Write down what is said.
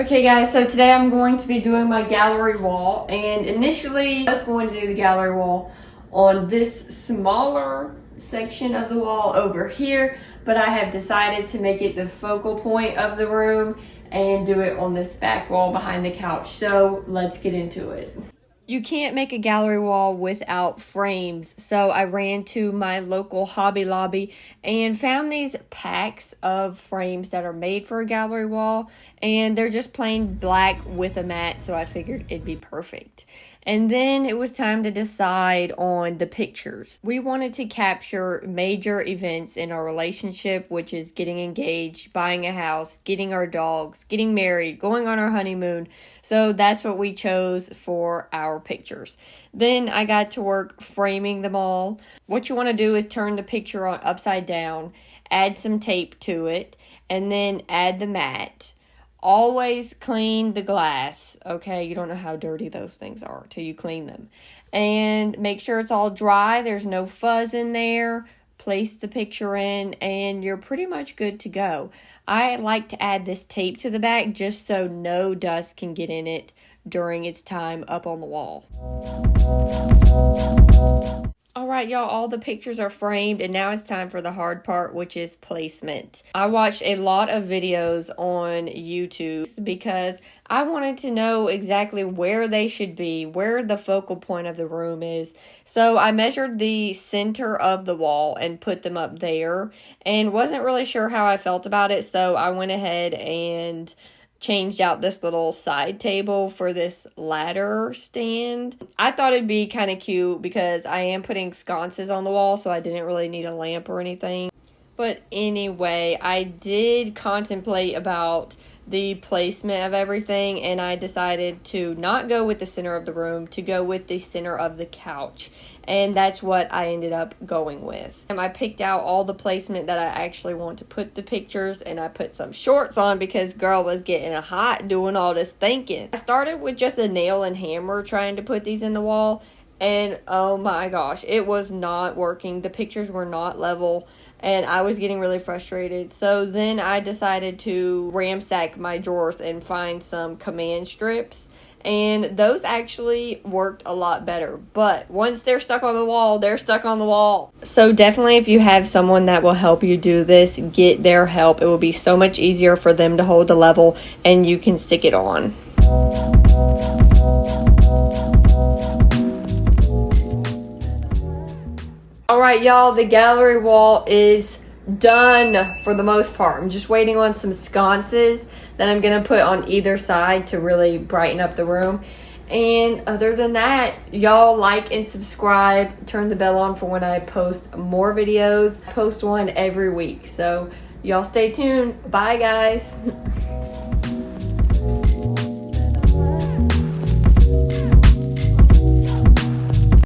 Okay guys, so today I'm going to be doing my gallery wall, and initially I was going to do the gallery wall on this smaller section of the wall over here, but I have decided to make it the focal point of the room and do it on this back wall behind the couch. So let's get into it. You can't make a gallery wall without frames, so I ran to my local Hobby Lobby and found these packs of frames that are made for a gallery wall, and they're just plain black with a mat, so I figured it'd be perfect. And then it was time to decide on the pictures. We wanted to capture major events in our relationship, which is getting engaged, buying a house, getting our dogs, getting married, going on our honeymoon. So that's what we chose for our pictures. Then I got to work framing them all. What you want to do is turn the picture on upside down, add some tape to it, and then add the mat. Always clean the glass, okay? You don't know how dirty those things are till you clean them. And make sure it's all dry. There's no fuzz in there. Place the picture in, and you're pretty much good to go. I like to add this tape to the back just so no dust can get in it during its time up on the wall. Alright y'all, all the pictures are framed, and now it's time for the hard part, which is placement. I watched a lot of videos on YouTube because I wanted to know exactly where they should be, where the focal point of the room is. So I measured the center of the wall and put them up there, and wasn't really sure how I felt about it, so I went ahead and changed out this little side table for this ladder stand. I thought it'd be kind of cute because I am putting sconces on the wall, so I didn't really need a lamp or anything. But anyway, I did contemplate about the placement of everything, and I decided to not go with the center of the room, to go with the center of the couch. And that's what I ended up going with. And I picked out all the placement that I actually want to put the pictures, and I put some shorts on because girl was getting hot doing all this thinking. I started with just a nail and hammer trying to put these in the wall, and oh my gosh, it was not working. The pictures were not level, and I was getting really frustrated. So then I decided to ransack my drawers and find some command strips, and those actually worked a lot better. But once they're stuck on the wall, they're stuck on the wall. So definitely, if you have someone that will help you do this, get their help. It will be so much easier for them to hold the level, and you can stick it on. Alright y'all, the gallery wall is done for the most part. I'm just waiting on some sconces that I'm going to put on either side to really brighten up the room. And other than that, y'all like and subscribe. Turn the bell on for when I post more videos. I post one every week. So y'all stay tuned. Bye guys.